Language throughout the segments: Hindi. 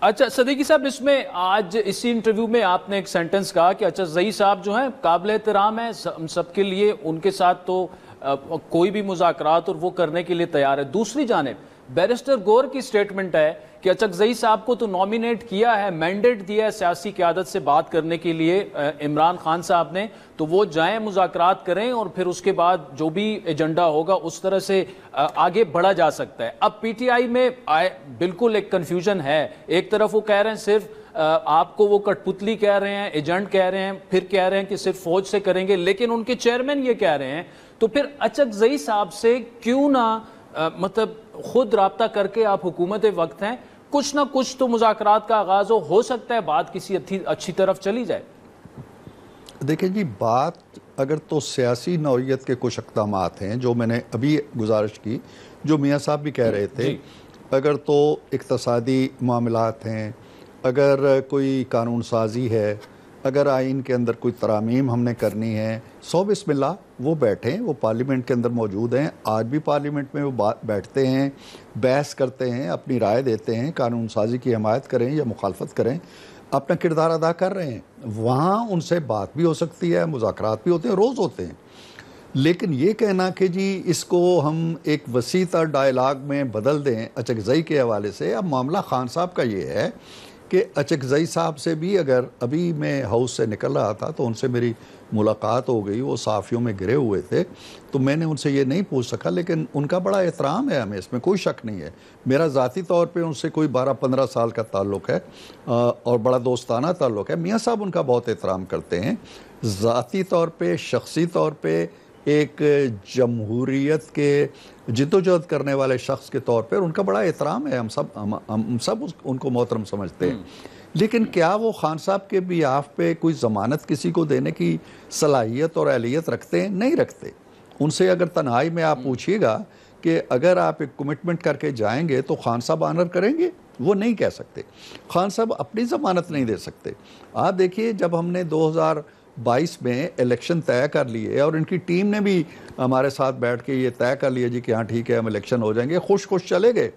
अच्छा सदीकी साहब, इसमें आज इसी इंटरव्यू में आपने एक सेंटेंस कहा कि अच्छा जई साहब जो हैं काबिल एहतराम है, सबके लिए, उनके साथ तो कोई भी मुज़ाकरात और वो करने के लिए तैयार है। दूसरी जानिब बैरिस्टर गौर की स्टेटमेंट है कि अचकजई साहब को तो नॉमिनेट किया है, मैंडेट दिया है सियासी क़यादत से बात करने के लिए इमरान खान साहब ने, तो वो जाएं मुज़ाकरात करें और फिर उसके बाद जो भी एजेंडा होगा उस तरह से आगे बढ़ा जा सकता है। अब पीटीआई में बिल्कुल एक कन्फ्यूजन है। एक तरफ वो कह रहे हैं सिर्फ आपको वो कठपुतली कह रहे हैं, एजेंट कह रहे हैं, फिर कह रहे हैं कि सिर्फ फौज से करेंगे, लेकिन उनके चेयरमैन ये कह रहे हैं। तो फिर अचकजई साहब से क्यों ना मतलब खुद राब्ता करके आप हुकूमत वक्त हैं, कुछ ना कुछ तो मुज़ाकरात का आगाज हो सकता है, बात किसी अच्छी तरफ चली जाए। देखिए जी, बात अगर तो सियासी नौइयत के कुछ अक़दामात हैं जो मैंने अभी गुजारिश की, जो मियाँ साहब भी कह रहे थे, अगर तो इक़्तिसादी मामलात हैं, अगर कोई कानून साजी है, अगर आइन के अंदर कोई तरामीम हमने करनी है, सौ बिस्मिल्लाह, वो बैठें, वो पार्लियामेंट के अंदर मौजूद हैं। आज भी पार्लियामेंट में वो बैठते हैं, बहस करते हैं, अपनी राय देते हैं, कानून साजी की हमायत करें या मुखालफत करें, अपना किरदार अदा कर रहे हैं। वहाँ उनसे बात भी हो सकती है, मुज़ाकरात भी होते हैं, रोज़ होते हैं। लेकिन ये कहना कि जी इसको हम एक वसीतर डायलाग में बदल दें अचकजई के हवाले से, अब मामला खान साहब का ये है कि अचकजई साहब से भी, अगर अभी मैं हाउस से निकल रहा था तो उनसे मेरी मुलाकात हो गई, वो साफ़ियों में गिरे हुए थे, तो मैंने उनसे ये नहीं पूछ सका, लेकिन उनका बड़ा एहतराम है हमें, इसमें कोई शक नहीं है। मेरा ज़ाती तौर पे उनसे कोई 12-15 साल का ताल्लुक़ है और बड़ा दोस्ताना ताल्लुक़ है। मियाँ साहब उनका बहुत एहतराम करते हैं, ज़ाती तौर पर, शख्सी तौर पर, एक जमहूरियत के जिद्दोजहद करने वाले शख्स के तौर पर उनका बड़ा एहतराम है। हम सब उनको मोहतरम समझते हैं। लेकिन क्या वो खान साहब के बिहाफ पे कोई ज़मानत किसी को देने की सलाहियत और अहलियत रखते हैं? नहीं रखते। उनसे अगर तन्हाई में आप पूछिएगा कि अगर आप एक कमिटमेंट करके जाएंगे तो खान साहब ऑनर करेंगे, वो नहीं कह सकते। खान साहब अपनी ज़मानत नहीं दे सकते। आप देखिए, जब हमने 2022 में इलेक्शन तय कर लिए और इनकी टीम ने भी हमारे साथ बैठ के ये तय कर लिया जी कि हाँ ठीक है, हम इलेक्शन हो जाएंगे, खुश खुश चले गए।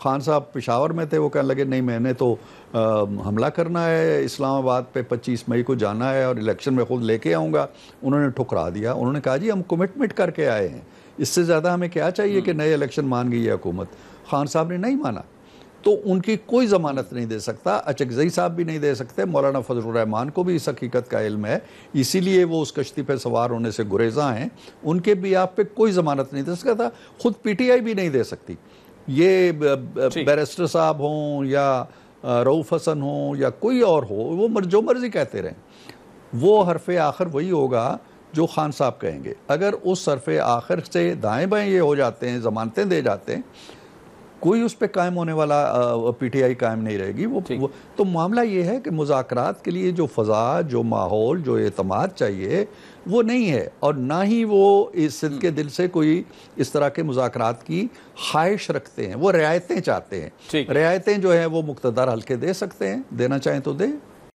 खान साहब पेशावर में थे, वो कहने लगे नहीं, मैंने तो हमला करना है इस्लामाबाद पे, 25 मई को जाना है और इलेक्शन में खुद लेके आऊँगा। उन्होंने ठुकरा दिया। उन्होंने कहा जी हम कमिटमेंट करके आए हैं, इससे ज़्यादा हमें क्या चाहिए कि नए इलेक्शन मान गई है हुकूमत। खान साहब ने नहीं माना, तो उनकी कोई ज़मानत नहीं दे सकता। अचकजई साहब भी नहीं दे सकते। मौलाना फजलुर रहमान को भी इस हकीकत का इल्म है, इसीलिए वो उस कश्ती पर सवार होने से गुरेज़ा हैं। उनके भी आप पे कोई ज़मानत नहीं दे सकता, खुद पीटीआई भी नहीं दे सकती। ये बैरिस्टर साहब हों या रऊफ़ हसन हों या कोई और हो, वो जो मर्ज़ी कहते रहें, वो हरफ़े आखिर वही होगा जो खान साहब कहेंगे। अगर उस हरफ़े आखिर से दाएँ बाएँ ये हो जाते हैं, ज़मानतें दे जाते हैं, कोई उस पर कायम होने वाला पीटीआई कायम नहीं रहेगी। वो तो मामला ये है कि मुज़ाकरात के लिए जो फ़ज़ा, जो माहौल, जो एतमाद चाहिए वो नहीं है, और ना ही वो इस सिद्ध के दिल से कोई इस तरह के मुज़ाकरात की ख्वाहिश रखते हैं। वो रियायतें चाहते हैं। रियायतें जो है वो मुक़्तदर हल्के दे सकते हैं, देना चाहें तो दें।